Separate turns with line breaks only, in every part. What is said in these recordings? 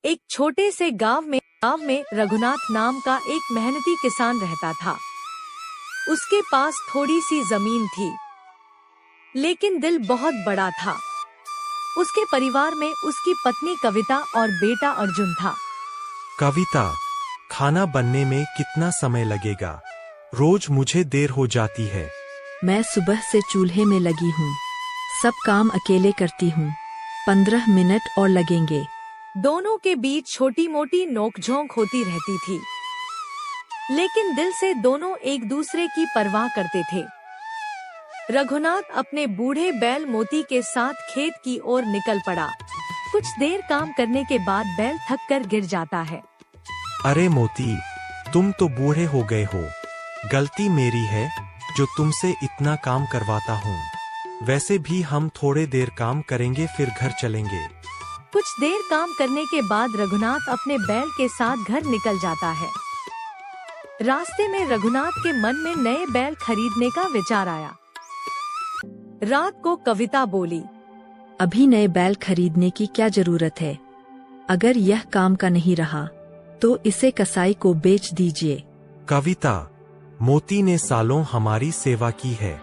एक छोटे से गांव में रघुनाथ नाम का एक मेहनती किसान रहता था। उसके पास थोड़ी सी जमीन थी, लेकिन दिल बहुत बड़ा था। उसके परिवार में उसकी पत्नी कविता और बेटा अर्जुन था।
कविता, खाना बनने में कितना समय लगेगा? रोज मुझे देर हो जाती है।
मैं सुबह से चूल्हे में लगी हूँ, सब काम अकेले करती हूँ। 15 मिनट और लगेंगे।
दोनों के बीच छोटी मोटी नोकझोंक होती रहती थी, लेकिन दिल से दोनों एक दूसरे की परवाह करते थे। रघुनाथ अपने बूढ़े बैल मोती के साथ खेत की ओर निकल पड़ा। कुछ देर काम करने के बाद बैल थक कर गिर जाता है।
अरे मोती, तुम तो बूढ़े हो गए हो। गलती मेरी है जो तुमसे इतना काम करवाता हूँ। वैसे भी हम थोड़े देर काम करेंगे फिर घर चलेंगे।
कुछ देर काम करने के बाद रघुनाथ अपने बैल के साथ घर निकल जाता है। रास्ते में रघुनाथ के मन में नए बैल खरीदने का विचार आया। रात को कविता बोली,
अभी नए बैल खरीदने की क्या जरूरत है? अगर यह काम का नहीं रहा तो इसे कसाई को बेच दीजिए।
कविता, मोती ने सालों हमारी सेवा की है,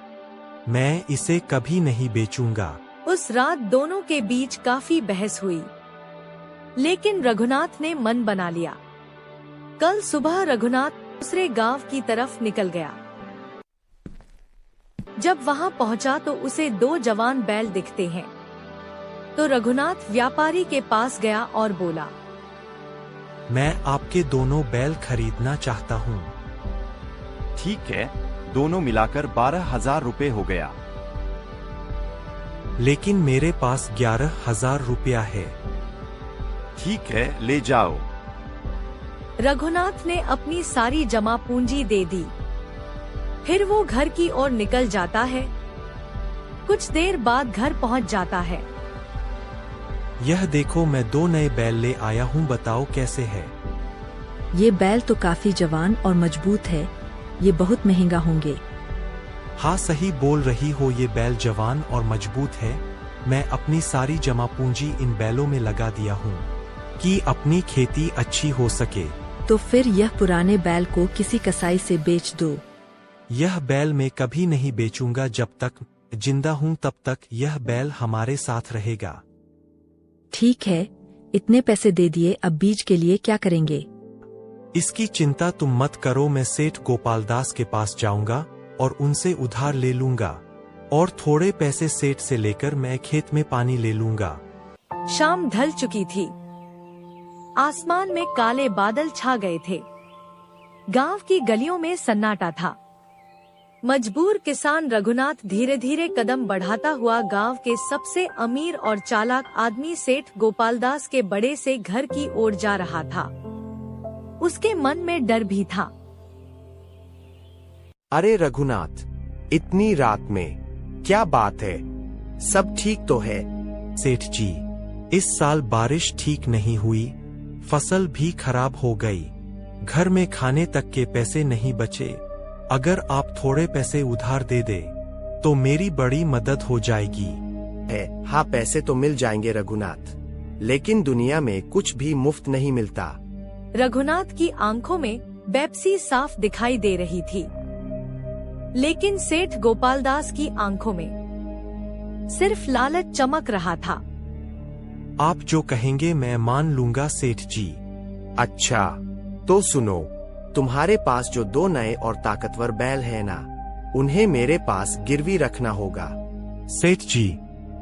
मैं इसे कभी नहीं बेचूंगा।
उस रात दोनों के बीच काफी बहस हुई, लेकिन रघुनाथ ने मन बना लिया। कल सुबह रघुनाथ दूसरे गांव की तरफ निकल गया। जब वहां पहुंचा तो उसे 2 जवान बैल दिखते हैं, तो रघुनाथ व्यापारी के पास गया और बोला,
मैं आपके दोनों बैल खरीदना चाहता हूँ।
ठीक है, दोनों मिलाकर 12,000 रुपए हो गया।
लेकिन मेरे पास 11,000 रुपया है।
ठीक है, ले जाओ।
रघुनाथ ने अपनी सारी जमा पूंजी दे दी। फिर वो घर की ओर निकल जाता है। कुछ देर बाद घर पहुंच जाता है।
यह देखो, मैं 2 नए बैल ले आया हूँ, बताओ कैसे है?
ये बैल तो काफी जवान और मजबूत है, ये बहुत महंगा होंगे।
हाँ, सही बोल रही हो, ये बैल जवान और मजबूत है। मैं अपनी सारी जमा पूंजी इन बैलों में लगा दिया हूँ कि अपनी खेती अच्छी हो सके।
तो फिर यह पुराने बैल को किसी कसाई से बेच दो।
यह बैल मैं कभी नहीं बेचूंगा, जब तक जिंदा हूँ तब तक यह बैल हमारे साथ रहेगा।
ठीक है, इतने पैसे दे दिए, अब बीज के लिए क्या करेंगे?
इसकी चिंता तुम मत करो, मैं सेठ गोपाल दास के पास जाऊंगा और उनसे उधार ले लूंगा, और थोड़े पैसे सेठ से लेकर मैं खेत में पानी ले लूंगा।
शाम ढल चुकी थी। आसमान में काले बादल छा गए थे। गांव की गलियों में सन्नाटा था। मजबूर किसान रघुनाथ धीरे धीरे कदम बढ़ाता हुआ गांव के सबसे अमीर और चालाक आदमी सेठ गोपालदास के बड़े से घर की ओर जा रहा था। उसके मन में डर भी था।
अरे रघुनाथ, इतनी रात में क्या बात है? सब ठीक तो है?
सेठ जी, इस साल बारिश ठीक नहीं हुई, फसल भी खराब हो गई, घर में खाने तक के पैसे नहीं बचे। अगर आप थोड़े पैसे उधार दे दे तो मेरी बड़ी मदद हो जाएगी।
हाँ, पैसे तो मिल जाएंगे रघुनाथ, लेकिन दुनिया में कुछ भी मुफ्त नहीं मिलता।
रघुनाथ की आंखों में बेपसी साफ दिखाई दे रही थी, लेकिन सेठ गोपालदास की आंखों में सिर्फ लालच चमक रहा था।
आप जो कहेंगे मैं मान लूंगा सेठ जी।
अच्छा, तो सुनो, तुम्हारे पास जो 2 नए और ताकतवर बैल है ना, उन्हें मेरे पास गिरवी रखना होगा।
सेठ जी,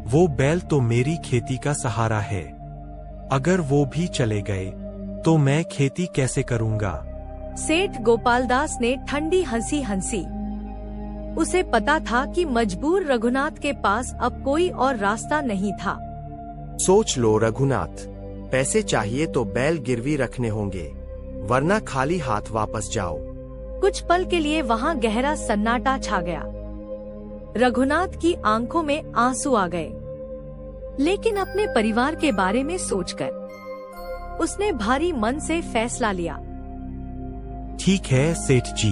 वो बैल तो मेरी खेती का सहारा है, अगर वो भी चले गए तो मैं खेती कैसे करूंगा?
सेठ गोपालदास ने ठंडी हंसी हंसी। उसे पता था कि मजबूर रघुनाथ के पास अब कोई और रास्ता नहीं था।
सोच लो रघुनाथ, पैसे चाहिए तो बैल गिरवी रखने होंगे, वरना खाली हाथ वापस जाओ।
कुछ पल के लिए वहां गहरा सन्नाटा छा गया। रघुनाथ की आंखों में आंसू आ गए, लेकिन अपने परिवार के बारे में सोचकर उसने भारी मन से फैसला लिया।
ठीक है सेठ जी,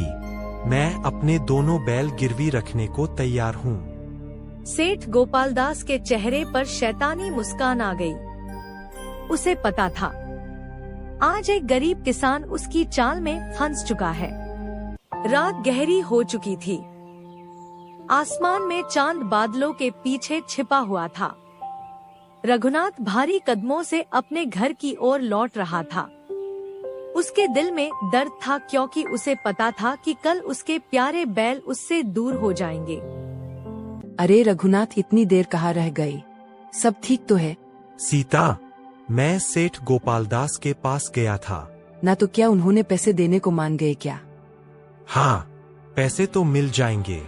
मैं अपने दोनों बैल गिरवी रखने को तैयार हूँ।
सेठ गोपालदास के चेहरे पर शैतानी मुस्कान आ गई। उसे पता था आज एक गरीब किसान उसकी चाल में फंस चुका है। रात गहरी हो चुकी थी। आसमान में चांद बादलों के पीछे छिपा हुआ था। रघुनाथ भारी कदमों से अपने घर की ओर लौट रहा था। उसके दिल में दर्द था क्योंकि उसे पता था कि कल उसके प्यारे बैल उससे दूर हो जाएंगे।
अरे रघुनाथ, इतनी देर कहाँ रह गई? सब ठीक तो है?
सीता, मैं सेठ गोपालदास के पास गया था।
ना तो क्या उन्होंने पैसे देने को मान गए क्या?
हाँ, पैसे तो मिल जाएंगे,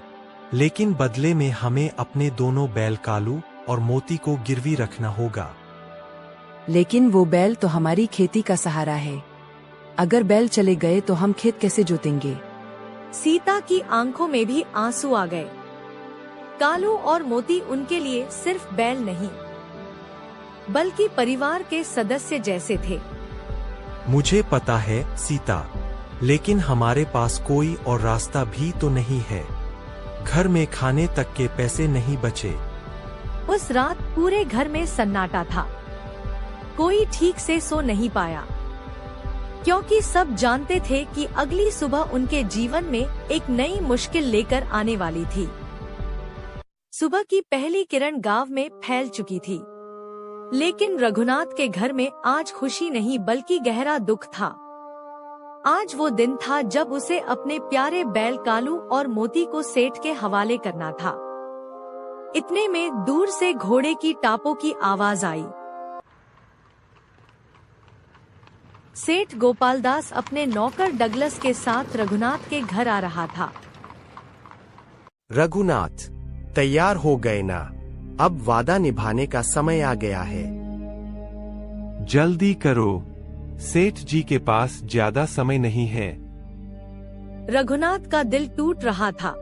लेकिन बदले में हमें अपने दोनों बैल कालू और मोती को गिरवी रखना होगा।
लेकिन वो बैल तो हमारी खेती का सहारा है। अगर बैल चले गए तो हम खेत कैसे जोतेंगे?
सीता की आंखों में भी आंसू आ गए। कालू और मोती उनके लिए सिर्फ बैल नहीं, बल्कि परिवार के सदस्य जैसे थे।
मुझे पता है सीता, लेकिन हमारे पास कोई और रास्ता भी तो नहीं है। घर में खाने तक के पैसे नहीं बचे।
उस रात पूरे घर में सन्नाटा था। कोई ठीक से सो नहीं पाया, क्योंकि सब जानते थे कि अगली सुबह उनके जीवन में एक नई मुश्किल लेकर आने वाली थी। सुबह की पहली किरण गांव में फैल चुकी थी, लेकिन रघुनाथ के घर में आज खुशी नहीं बल्कि गहरा दुख था। आज वो दिन था जब उसे अपने प्यारे बैल कालू और मोती को सेठ के हवाले करना था। इतने में दूर से घोड़े की टापों की आवाज आई। सेठ गोपालदास अपने नौकर डगलस के साथ रघुनाथ के घर आ रहा था।
रघुनाथ, तैयार हो गए ना? अब वादा निभाने का समय आ गया है।
जल्दी करो, सेठ जी के पास ज्यादा समय नहीं है।
रघुनाथ का दिल टूट रहा था,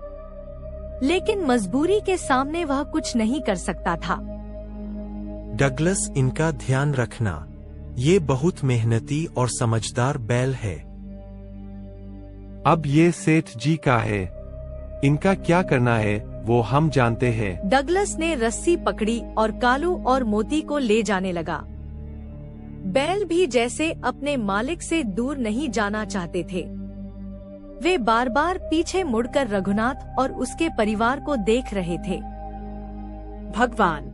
लेकिन मजबूरी के सामने वह कुछ नहीं कर सकता था।
डगलस, इनका ध्यान रखना। ये बहुत मेहनती और समझदार बैल है।
अब ये सेठ जी का है, इनका क्या करना है वो हम जानते हैं।
डगलस ने रस्सी पकड़ी और कालू और मोती को ले जाने लगा। बैल भी जैसे अपने मालिक से दूर नहीं जाना चाहते थे। वे बार बार पीछे मुड़कर रघुनाथ और उसके परिवार को देख रहे थे।
भगवान,